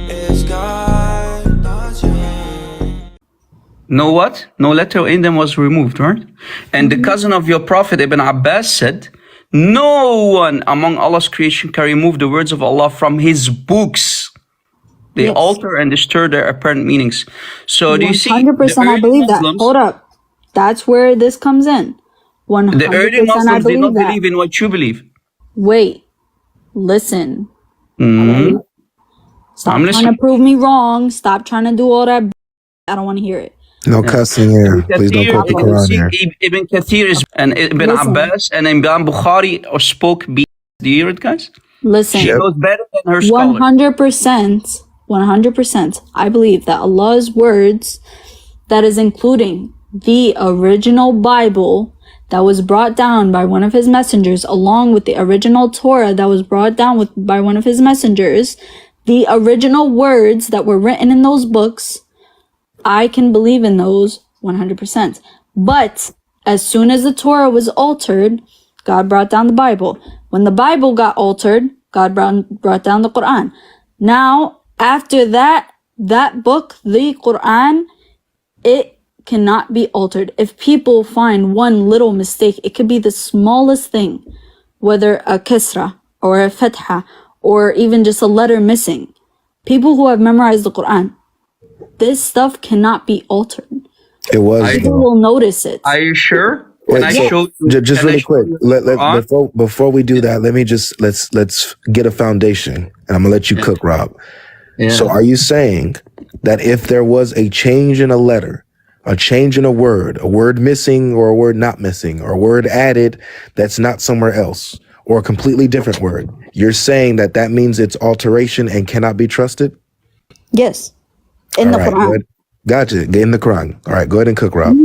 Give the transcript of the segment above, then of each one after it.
is GodLogic. No what? No letter in them was removed, right? And the cousin of your prophet Ibn Abbas said, no one among Allah's creation can remove the words of Allah from his books. They Yes. alter and disturb their apparent meanings. So do you see? 100% I believe that. Hold up. That's where this comes in. 100% The early I Muslims did not believe that. believe in what you believe. Wait. Listen. Mhm. Stop I'm trying to listening. prove me wrong. Stop trying to do all that. I don't want to hear it. No cussing here. Please don't quote the you Quran see, here. Ibn Kathir is, and Ibn Listen. Abbas and Imam Bukhari spoke. Do you hear it, guys? Listen. She knows better than her scholars. 100%. 100%. I believe that Allah's words, that is including the original Bible that was brought down by one of his messengers, along with the original Torah that was brought down by one of his messengers, the original words that were written in those books, I can believe in those 100%. But as soon as the Torah was altered, God brought down the Bible. When the Bible got altered, God brought down the Quran. Now, after that book, the Quran, it cannot be altered. If people find one little mistake, it could be the smallest thing, whether a kisra or a fatha or even just a letter missing. People who have memorized the Quran, this stuff cannot be altered. It was. People will notice it. Are you sure? When I so, show you, just can I really show quick, you before we do that, let me just let's get a foundation, and I'm gonna let you cook, Rob. Yeah. So, are you saying that if there was a change in a letter, a change in a word missing or a word not missing, or a word added that's not somewhere else, or a completely different word, you're saying that that means it's alteration and cannot be trusted? Yes. In the Quran. Gotcha. In the Quran. All right, go ahead and cook, Rob.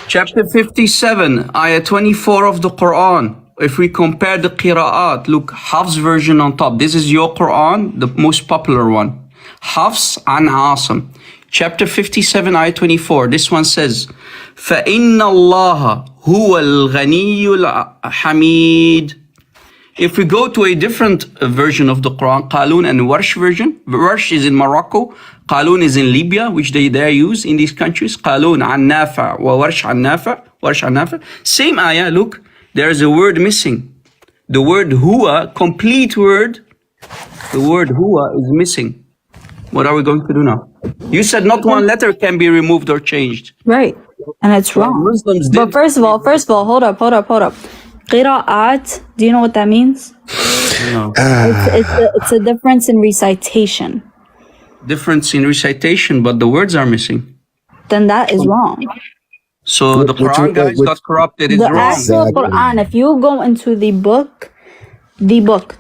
Chapter 57, ayah 24 of the Quran. If we compare the qira'at, look, Hafs version on top. This is your Quran, the most popular one. Hafs an Asim. Chapter 57, ayah 24. This one says, فَإِنَّ اللَّهَ هُوَ الْغَنِيُّ الْحَمِيدُ. If we go to a different version of the Quran, Qalun and Warsh version, Warsh is in Morocco, Qalun is in Libya, which they use in these countries. Qalun an Nafa' wa Warsh an Nafa'. Same ayah, look, there is a word missing. The word huwa, complete word, the word huwa is missing. What are we going to do now? You said not one letter can be removed or changed. Right. And it's wrong. Muslims But did. first of all, hold up. Qira'at, do you know what that means? No. It's a difference in recitation. Difference in recitation, but the words are missing. Then that is wrong. So the Quran guys got corrupted. It's The wrong. actual Quran, if you go into the book,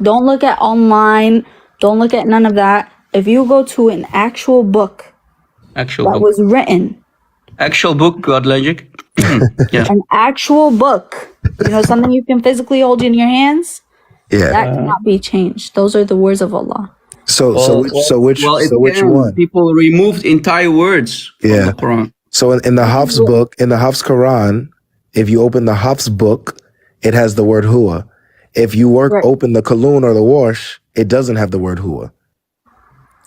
don't look at online, don't look at none of that. If you go to an actual book that was written, Actual book, GodLogic. Yeah. an actual book, something you can physically hold in your hands, that cannot be changed. Those are the words of Allah. So which one? People removed entire words from the Quran. So in the Hafs book, in the Hafs Quran, if you open the Hafs book, it has the word huwa. If you open the Qalun or the Warsh, it doesn't have the word huwa.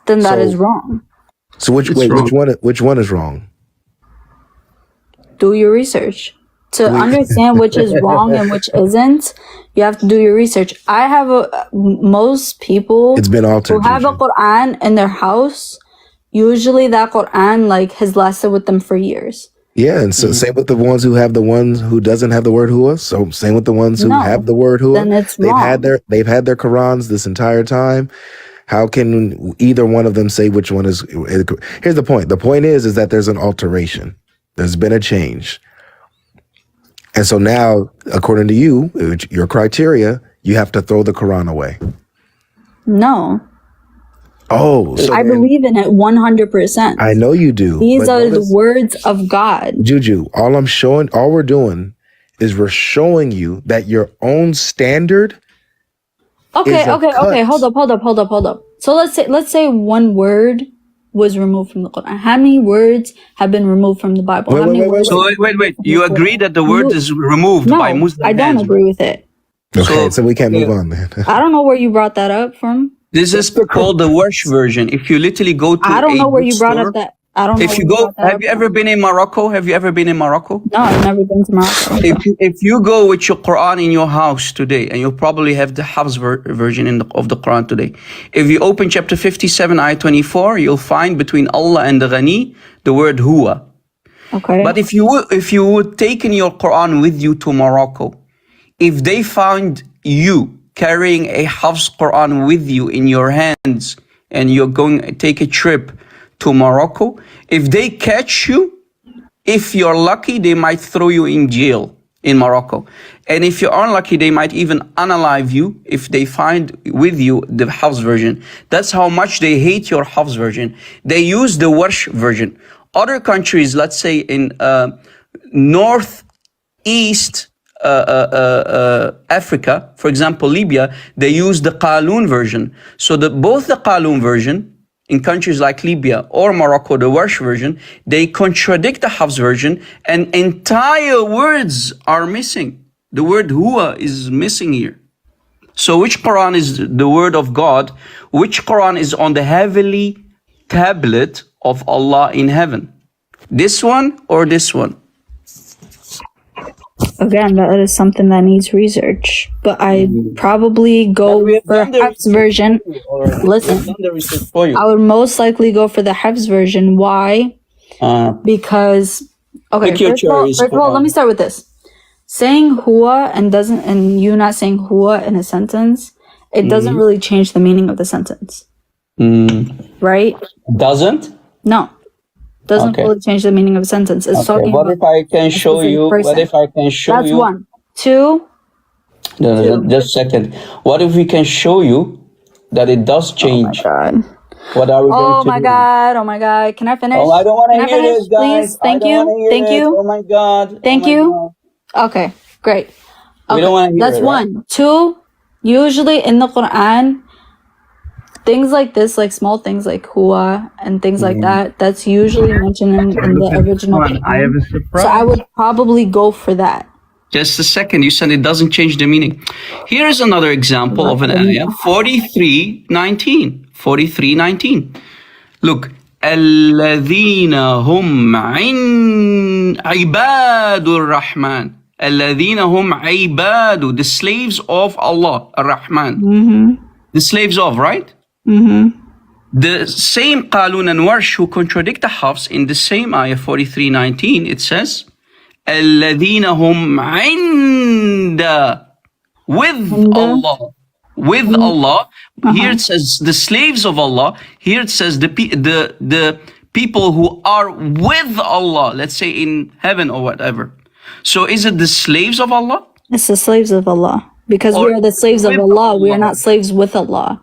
Then that is wrong. So which one is wrong? Do your research. To understand which is wrong and which isn't, you have to do your research. I have most people It's been altered, who have a Quran in their house. Usually that Quran has lasted with them for years. Yeah, and so same with the ones who have the ones who doesn't have the word huwa. So same with the ones who have the word huwa. Then it's wrong. They've had their Qurans this entire time. How can either one of them say which one is? Here's the point. The point is that there's an alteration. There's been a change. And so now, according to you, your criteria, you have to throw the Quran away. No. Oh, so I believe in it 100%. I know you do. These are the words of God. Juju, all we're doing is we're showing you that your own standard. Okay. Hold up. So let's say one word was removed from the Quran. How many words have been removed from the Bible? Wait. You agree that the word is removed by Muslim I don't agree with it. Okay, so we can't move on, man. I don't know where you brought that up from. This is called the Warsh version. If you literally go to I don't a know where you brought bookstore, up that. I don't know if where you you go, brought that have up you ever from. been in Morocco? Have you ever been in Morocco? No, I've never been to Morocco. If you go with your Quran in your house today, and you'll probably have the Hafs version of the Quran today. If you open chapter 57, ayah 24, you'll find between Allah and the Ghani the word Huwa. Okay. But if you would take in your Quran with you to Morocco, if they found you carrying a Hafs Quran with you in your hands, and you're going to take a trip to Morocco, if they catch you, if you're lucky, they might throw you in jail in Morocco. And if you're unlucky, they might even unalive you if they find with you the Hafs version. That's how much they hate your Hafs version. They use the Warsh version. Other countries, let's say in northeast Africa, for example, Libya, they use the Qalun version. So both the Qalun version in countries like Libya or Morocco, the Warsh version, they contradict the Hafs version, and entire words are missing. The word huwa is missing here. So which Quran is the word of God? Which Quran is on the heavenly tablet of Allah in heaven? This one or this one? Again, that is something that needs research. But I probably go for Hafs version. Listen, I would most likely go for the Hafs version. Why? Because okay, first of all, let me start with this. Saying huwa and you not saying huwa in a sentence, it doesn't really change the meaning of the sentence. Right? Doesn't? No. Doesn't really change the meaning of a sentence. It's talking what about if I can show you? person. What if I can show That's you? one. Two. No, just a second. What if we can show you that it does change? Oh my god. What are we going to do? Oh my god. Can I finish? Oh, I don't want to hear finish, this, guys. please? Thank I don't you. wanna hear Thank it. you. Oh my god. Thank Oh my you. God. Okay, great. We don't want to hear That's it, right? one. Two, usually in the Quran, things like this, like small things like huwa and things like that, that's usually mentioned in the original Quran. I have a surprise. So I would probably go for that. Just a second. You said it doesn't change the meaning. Here is another example of an ayah. 43:19. 43:19. Look. الذين هم عباد الرحمن. الذين هم عباد, the slaves of Allah, Ar-Rahman. The slaves of, right? The same Qalun and Warsh who contradict the Hafs in the same ayah 43:19, it says, الذين هم عند, with Allah. With Allah. Here it says the slaves of Allah. Here it says the people who are with Allah, let's say in heaven or whatever. So is it the slaves of Allah? It's the slaves of Allah. Because we are the slaves of Allah. We are not slaves with Allah.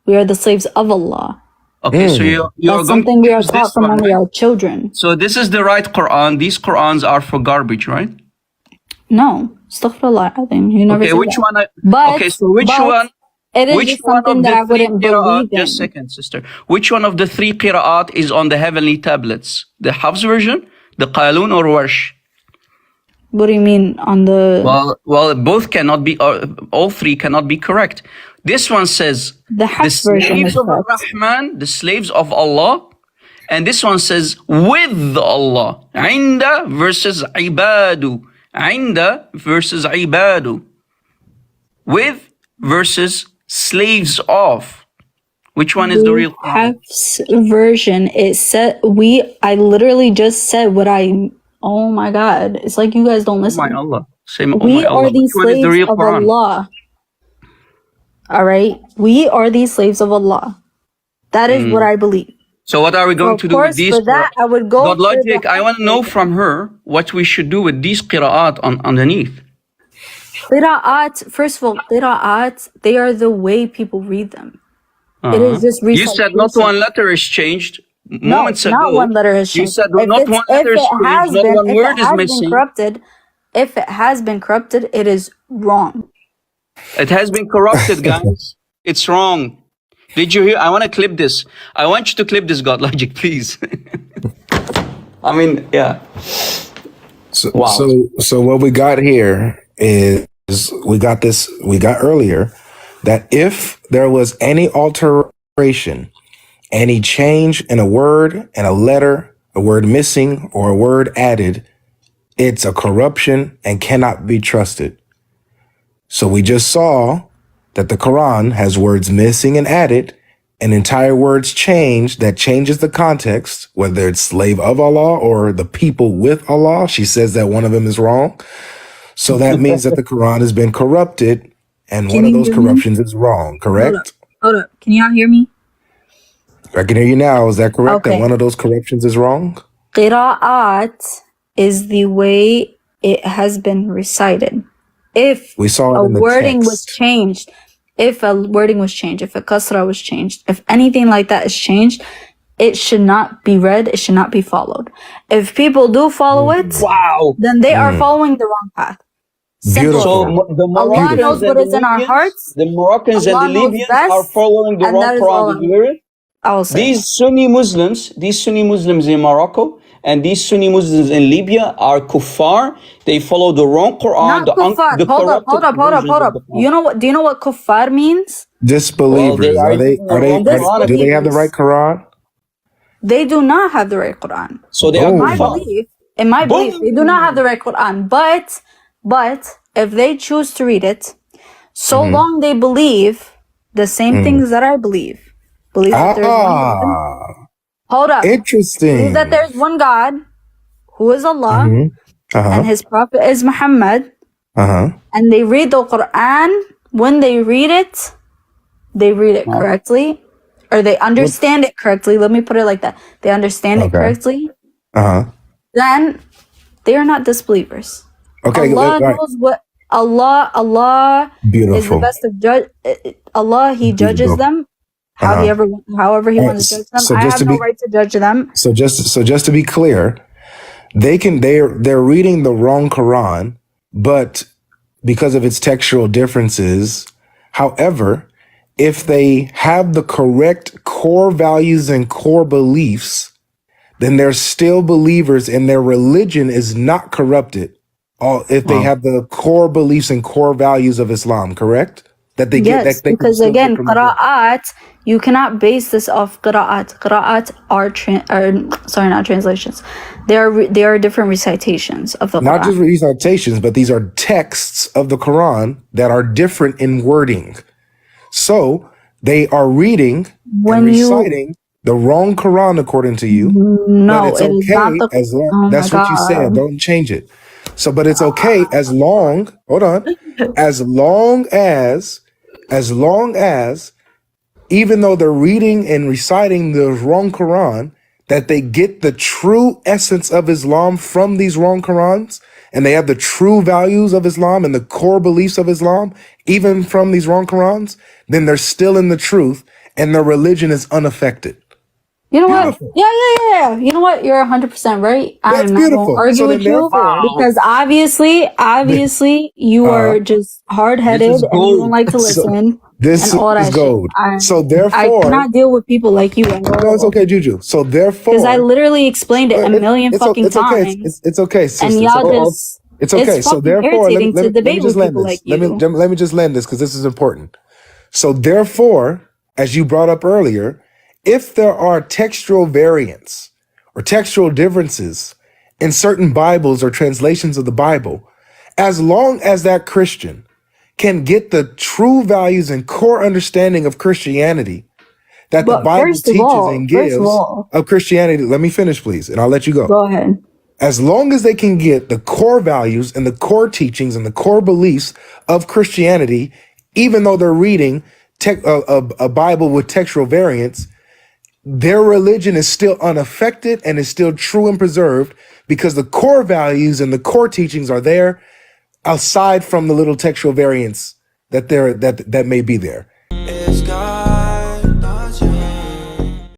We are the slaves of Allah. Okay, so you're That's going something to we are choose taught this from one, when we right? are children. So this is the right Quran. These Qurans are for garbage, right? No. Astaghfirullah azim. You never Okay, said which that. one? But, Okay, so which one? It is Which just one something of that the I wouldn't three qira'at? believe in. Just a second, sister. Which one of the three qira'at is on the heavenly tablets? The Hafs version, the Qalun, or Warsh? What do you mean on the... Well, both cannot be, all three cannot be correct. This one says, The Hafs version is slaves of correct. Ar-Rahman, the slaves of Allah. And this one says, with Allah. Inda versus Ibadu. Inda versus Ibadu. With versus slaves of. Which one is the real Quran? Hafs version, it said... I literally just said what I... Oh my God. It's like you guys don't listen. Oh my Allah. Say, oh We my Allah. are the Which one is the slaves real of Quran? Allah. All right? We are the slaves of Allah. That is what I believe. So what are we going to do with these? For that, I would go for GodLogic, the I want to know from her what we should do with these qira'at underneath. Qira'at. First of all, qira'at, they are the way people read them. It is just You recitation. said not one letter is changed moments ago. Not one letter has You changed. said not one letter is changed, not one word is missing. If it has been corrupted, it is wrong. It has been corrupted, guys. It's wrong. Did you hear? I want to clip this. I want you to clip this, GodLogic, please. I mean, yeah. So what we got here is we got earlier that if there was any alteration, any change in a word and a letter, a word missing or a word added, it's a corruption and cannot be trusted. So we just saw that the Quran has words missing and added, and entire words changed that changes the context, whether it's slave of Allah or the people with Allah. She says that one of them is wrong. So that means that the Quran has been corrupted, and one of those corruptions is wrong, correct? Hold up. Can y'all hear me? I can hear you now. Is that correct? Okay. That one of those corruptions is wrong? Qira'at is the way it has been recited. If We saw it a in the wording was text. changed, if a kasra was changed, if anything like that is changed, it should not be read, it should not be followed. If people do follow it, Wow. then they are following the wrong path. Simple. Beautiful. So the Allah Moroccans knows and what the is in our Libyans, hearts. the Moroccans Allah and the knows Libyans best, are following the and wrong that is Quran. all Did you hear it? I will say. These Sunni Muslims in Morocco and these Sunni Muslims in Libya are kuffar. They follow the wrong Quran, Not kuffar. the Hold up. corrupted versions of the Quran. You know what? Do you know what kuffar means? Well, they Disbelievers. are Are they? using the Are they? wrong Quran. Do they have the right Quran? They do not have the right Quran. So they are Oh. kuffar. In my belief, they do not have the right Quran. But if they choose to read it, so long they believe the same things that I believe that there's one God. Ah, Hold up. interesting. Believe that there's one God, who is Allah, and His Prophet is Muhammad, and they read the Quran. When they read it correctly, or they understand it correctly. Let me put it like that. They understand it correctly. Then they are not disbelievers. Okay. Allah knows what Allah is the Beautiful. best of judge. Allah, He judges Beautiful. them however He wants to judge them. So I just have to no be- right to judge them. So just to be clear, they're reading the wrong Quran, but because of its textual differences. However, if they have the correct core values and core beliefs, then they're still believers and their religion is not corrupted. If they have the core beliefs and core values of Islam, correct? That they get Yes, that they can because still get again, from the- qira'at, you cannot base this off qira'at. Qira'at are not translations. They are different recitations of the not Quran. just recitations, but these are texts of the Quran that are different in wording. So they are reading When and you- reciting the wrong Quran according to you. No, but it's it is okay not the. as long. Oh That's my what you God. said. Don't change it. So, but it's okay as long. Hold on. As long as, even though they're reading and reciting the wrong Quran, that they get the true essence of Islam from these wrong Qurans, and they have the true values of Islam and the core beliefs of Islam, even from these wrong Qurans, then they're still in the truth, and their religion is unaffected. You know Beautiful. what? Yeah. You know what? You're 100% right. That's I'm not beautiful. gonna argue So then with you therefore- because obviously you are just hard-headed This is and you gold. don't like to listen. This and all that is gold. shit. So I therefore, cannot deal with people like you. no, it's okay, Juju. So therefore, Because I literally explained it a million fucking it's okay. times. It's okay, sister. And y'all just It's okay. It's So fucking therefore, irritating to let me debate just with land people this. like you. Let me just land this because this is important. So therefore, as you brought up earlier, if there are textual variants or textual differences in certain Bibles or translations of the Bible, as long as that Christian can get the true values and core understanding of Christianity that the But Bible first of teaches all- and first of gives all- of Christianity. Let me finish, please, and I'll let you go. Go ahead. As long as they can get the core values and the core teachings and the core beliefs of Christianity, even though they're reading a Bible with textual variants, their religion is still unaffected and is still true and preserved because the core values and the core teachings are there, aside from the little textual variants that may be there.